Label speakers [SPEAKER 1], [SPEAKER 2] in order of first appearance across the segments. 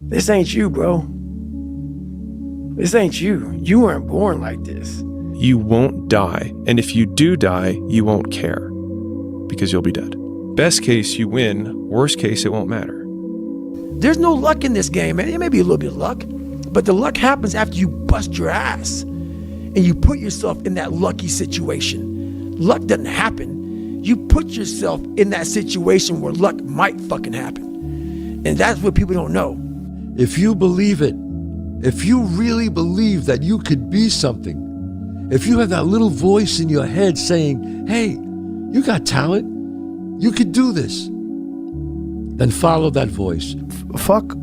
[SPEAKER 1] This ain't you, bro. This ain't you. You weren't born like this.
[SPEAKER 2] You won't die, and if you do die, you won't care, because you'll be dead. Best case, you win. Worst case, it won't matter.
[SPEAKER 1] There's no luck in this game, man. It may be a little bit of luck, but the luck happens after you bust your ass and you put yourself in that lucky situation. Luck doesn't happen. You put yourself in that situation where luck might fucking happen. And that's what people don't know.
[SPEAKER 3] If you believe it, if you really believe that you could be something, if you have that little voice in your head saying, hey, you got talent, you could do this, then follow that voice.
[SPEAKER 4] Fuck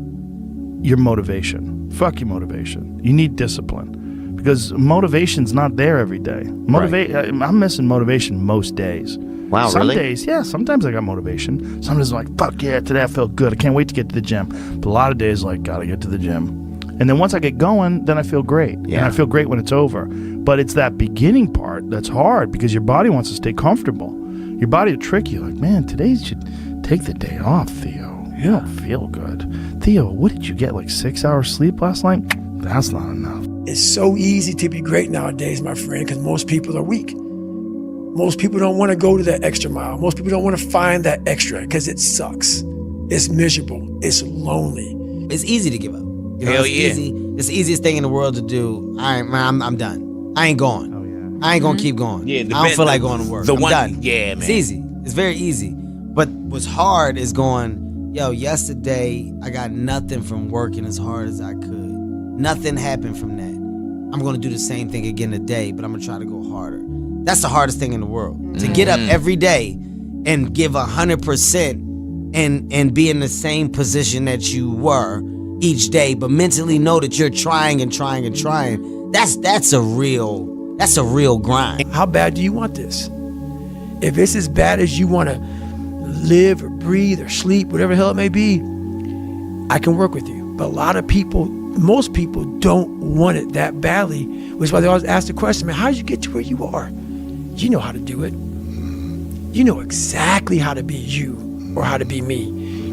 [SPEAKER 4] your motivation. Fuck your motivation. You need discipline, because motivation's not there every day. I'm missing motivation most days.
[SPEAKER 5] Wow,
[SPEAKER 4] Some
[SPEAKER 5] really?
[SPEAKER 4] days, yeah, sometimes I got motivation. Sometimes I'm like, fuck yeah, today I felt good. I can't wait to get to the gym. But a lot of days, like, gotta get to the gym. And then once I get going, then I feel great.
[SPEAKER 5] Yeah.
[SPEAKER 4] And I feel great when it's over. But it's that beginning part that's hard, because your body wants to stay comfortable. Your body will trick you, like, man, today you should take the day off, Theo. You don't feel good. Theo, what did you get, like 6 hours sleep last night? That's not enough.
[SPEAKER 1] It's so easy to be great nowadays, my friend, because most people are weak. Most people don't want to go to that extra mile. Most people don't want to find that extra because it sucks. It's miserable. It's lonely.
[SPEAKER 6] It's easy to give up. You know,
[SPEAKER 7] Hell
[SPEAKER 6] it's
[SPEAKER 7] yeah.
[SPEAKER 6] easy. It's the easiest thing in the world to do. I'm done. I ain't going.
[SPEAKER 4] Oh, yeah.
[SPEAKER 6] I ain't gonna keep going.
[SPEAKER 7] Yeah,
[SPEAKER 6] I don't feel like going to work. I'm done.
[SPEAKER 7] Yeah, man.
[SPEAKER 6] It's easy. It's very easy. But what's hard is going, yo, yesterday I got nothing from working as hard as I could. Nothing happened from that. I'm gonna do the same thing again today, but I'm gonna try to go harder. That's the hardest thing in the world. To get up every day and give 100% and be in the same position that you were each day, but mentally know that you're trying and trying and trying. That's a real grind.
[SPEAKER 1] How bad do you want this? If it's as bad as you want to live or breathe or sleep, whatever the hell it may be, I can work with you. But a lot of people, most people don't want it that badly, which is why they always ask the question, man, how did you get to where you are? You know how to do it. You know exactly how to be you or how to be me.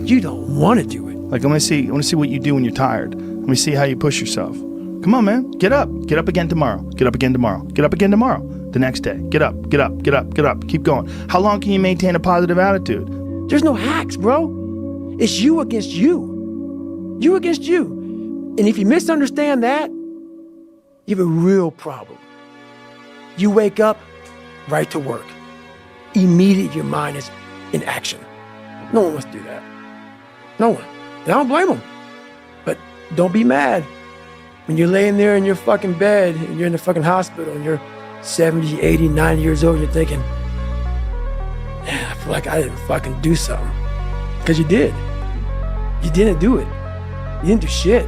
[SPEAKER 1] You don't want to do it.
[SPEAKER 4] Like, I want to see what you do when you're tired. Let me see how you push yourself. Come on, man. Get up. Get up again tomorrow. Get up again tomorrow. Get up again tomorrow. The next day. Get up. Get up. Get up. Get up. Keep going. How long can you maintain a positive attitude?
[SPEAKER 1] There's no hacks, bro. It's you against you. You against you. And if you misunderstand that, you have a real problem. You wake up, right to work. Immediately your mind is in action. No one wants to do that. No one. And I don't blame them. But don't be mad when you're laying there in your fucking bed and you're in the fucking hospital and you're 70, 80, 90 years old and you're thinking, man, I feel like I didn't fucking do something. Because you did. You didn't do it. You didn't do shit.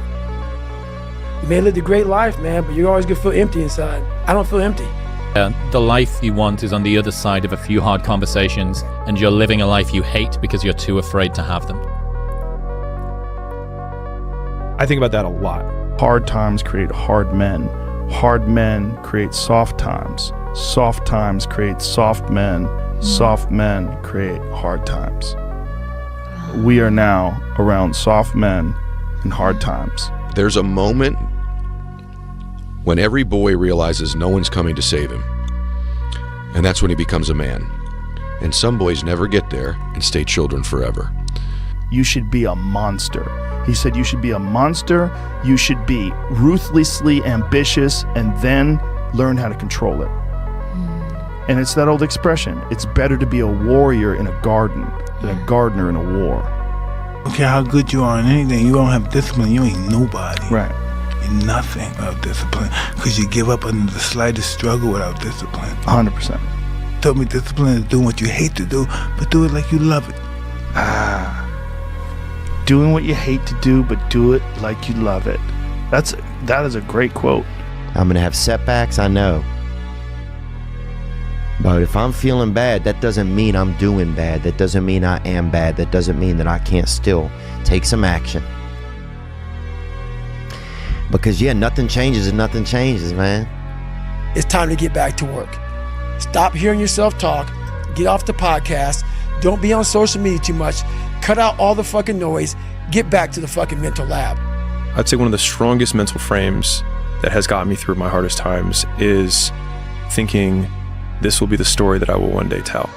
[SPEAKER 1] You may have lived a great life, man, but you're always gonna feel empty inside. I don't feel empty.
[SPEAKER 8] The life you want is on the other side of a few hard conversations, and you're living a life you hate because you're too afraid to have them.
[SPEAKER 2] I think about that a lot.
[SPEAKER 4] Hard times create hard men. Hard men create soft times. Soft times create soft men. Soft men create hard times. We are now around soft men and hard times.
[SPEAKER 9] There's a moment when every boy realizes no one's coming to save him. And that's when he becomes a man. And some boys never get there and stay children forever.
[SPEAKER 4] You should be a monster. He said you should be a monster, you should be ruthlessly ambitious, and then learn how to control it. And it's that old expression, it's better to be a warrior in a garden than a gardener in a war.
[SPEAKER 10] I don't care how good you are in anything, you don't have discipline, you ain't nobody.
[SPEAKER 4] Right.
[SPEAKER 10] You're nothing without discipline, because you give up under the slightest struggle without discipline.
[SPEAKER 4] 100%.
[SPEAKER 10] Told me discipline is doing what you hate to do, but do it like you love it.
[SPEAKER 4] Doing what you hate to do, but do it like you love it. That is a great quote.
[SPEAKER 5] I'm going to have setbacks, I know. But if I'm feeling bad, that doesn't mean I'm doing bad. That doesn't mean I am bad. That doesn't mean that I can't still take some action. Because, yeah, nothing changes and nothing changes, man.
[SPEAKER 1] It's time to get back to work. Stop hearing yourself talk. Get off the podcast. Don't be on social media too much. Cut out all the fucking noise. Get back to the fucking mental lab.
[SPEAKER 2] I'd say one of the strongest mental frames that has gotten me through my hardest times is thinking this will be the story that I will one day tell.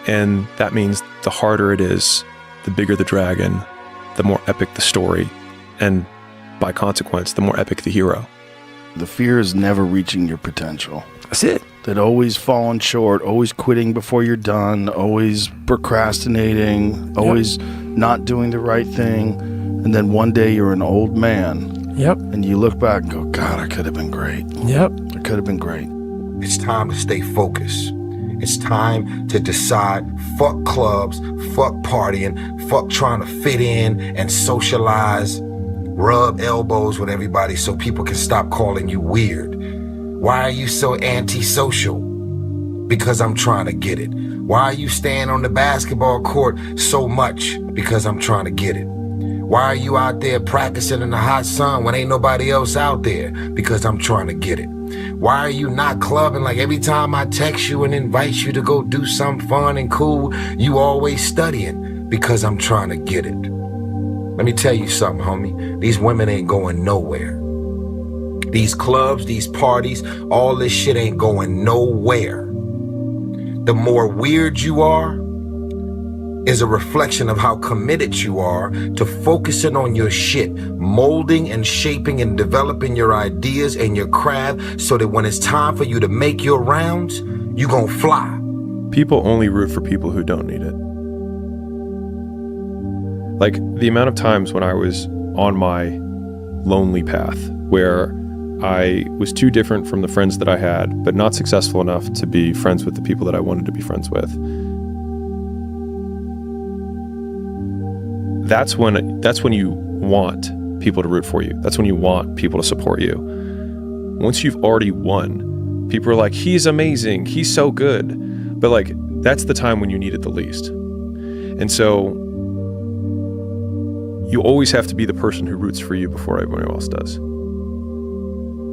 [SPEAKER 2] And that means the harder it is, the bigger the dragon, the more epic the story, and by consequence, the more epic the hero.
[SPEAKER 4] The fear is never reaching your potential.
[SPEAKER 1] That's it.
[SPEAKER 4] That always falling short, always quitting before you're done, always procrastinating, always not doing the right thing. And then one day you're an old man.
[SPEAKER 1] Yep.
[SPEAKER 4] And you look back and go, God, I could have been great.
[SPEAKER 1] Yep.
[SPEAKER 4] I could have been great.
[SPEAKER 7] It's time to stay focused. It's time to decide, fuck clubs, fuck partying, fuck trying to fit in and socialize, rub elbows with everybody so people can stop calling you weird. Why are you so antisocial? Because I'm trying to get it. Why are you staying on the basketball court so much? Because I'm trying to get it. Why are you out there practicing in the hot sun when ain't nobody else out there? Because I'm trying to get it. Why are you not clubbing? Like every time I text you and invite you to go do something fun and cool, you always studying. Because I'm trying to get it. Let me tell you something, homie. These women ain't going nowhere. These clubs, these parties, all this shit ain't going nowhere. The more weird you are is a reflection of how committed you are to focusing on your shit, molding and shaping and developing your ideas and your craft so that when it's time for you to make your rounds, you gon' fly.
[SPEAKER 2] People only root for people who don't need it. Like the amount of times when I was on my lonely path where I was too different from the friends that I had, but not successful enough to be friends with the people that I wanted to be friends with. That's when you want people to root for you. That's when you want people to support you. Once you've already won, people are like, he's amazing, he's so good. But like, that's the time when you need it the least. And so you always have to be the person who roots for you before everyone else does.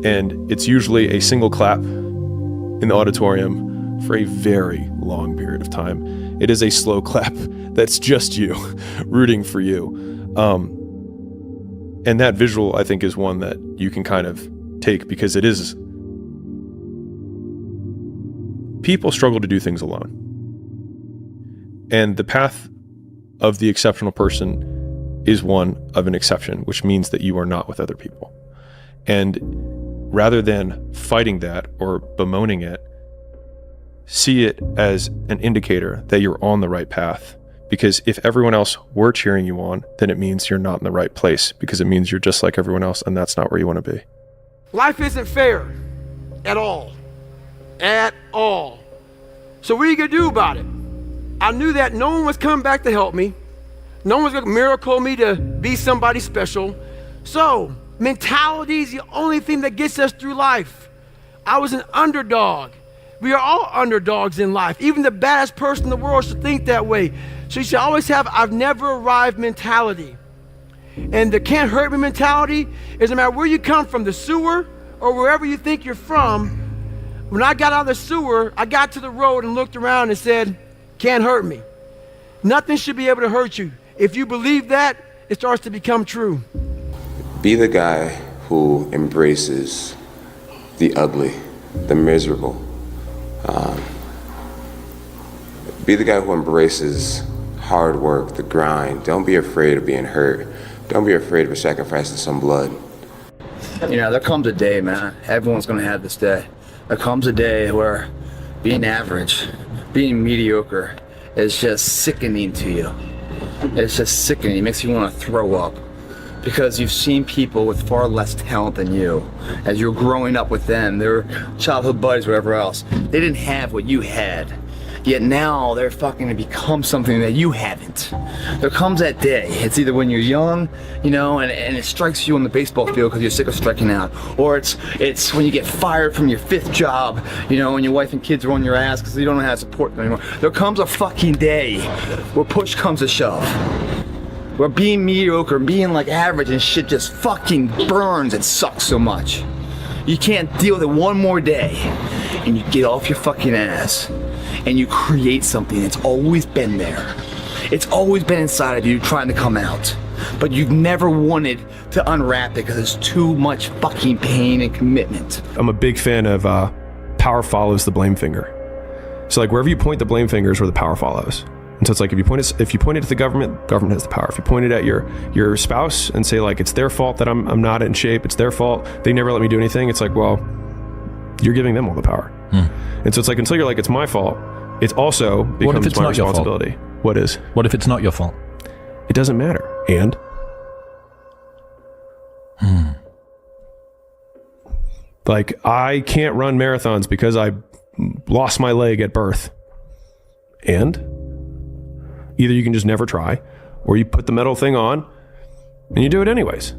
[SPEAKER 2] And it's usually a single clap in the auditorium for a very long period of time. It is a slow clap that's just you rooting for you. And that visual, I think, is one that you can kind of take because it is... People struggle to do things alone. And the path of the exceptional person is one of an exception, which means that you are not with other people. And rather than fighting that or bemoaning it, see it as an indicator that you're on the right path. Because if everyone else were cheering you on, then it means you're not in the right place, because it means you're just like everyone else, and that's not where you want to be.
[SPEAKER 1] Life isn't fair at all. At all. So what are you gonna do about it? I knew that no one was coming back to help me. No one was gonna miracle me to be somebody special. So mentality is the only thing that gets us through life. I was an underdog. We are all underdogs in life. Even the baddest person in the world should think that way. So you should always have I've never arrived mentality. And the can't hurt me mentality is no matter where you come from, the sewer or wherever you think you're from. When I got out of the sewer, I got to the road and looked around and said, can't hurt me. Nothing should be able to hurt you. If you believe that, it starts to become true.
[SPEAKER 11] Be the guy who embraces the ugly, the miserable. Be the guy who embraces hard work, the grind. Don't be afraid of being hurt. Don't be afraid of sacrificing some blood.
[SPEAKER 12] You know, there comes a day, man. Everyone's gonna have this day. There comes a day where being average, being mediocre is just sickening to you. It's just sickening. It makes you want to throw up. Because you've seen people with far less talent than you. As you're growing up with them, their childhood buddies, whatever else, they didn't have what you had. Yet now they're fucking to become something that you haven't. There comes that day. It's either when you're young, you know, and it strikes you on the baseball field because you're sick of striking out. Or it's when you get fired from your 5th job, you know, and your wife and kids are on your ass because you don't know how to support them anymore. There comes a fucking day where push comes to shove. Where being mediocre, being like average and shit just fucking burns and sucks so much. You can't deal with it one more day. And you get off your fucking ass. And you create something that's always been there. It's always been inside of you trying to come out. but you've never wanted to unwrap it because it's too much fucking pain and commitment.
[SPEAKER 2] I'm a big fan of power follows the blame finger. So like wherever you point the blame finger is where the power follows. And so it's like if you point it at the government has the power. If you point it at your spouse and say like it's their fault that I'm not in shape, it's their fault, they never let me do anything, it's like, well, you're giving them all the power. And so it's like until you're like it's my fault, it also becomes my responsibility. What is?
[SPEAKER 8] What if it's not your fault?
[SPEAKER 2] It doesn't matter. And like I can't run marathons because I lost my leg at birth. And either you can just never try, or you put the metal thing on and you do it anyways.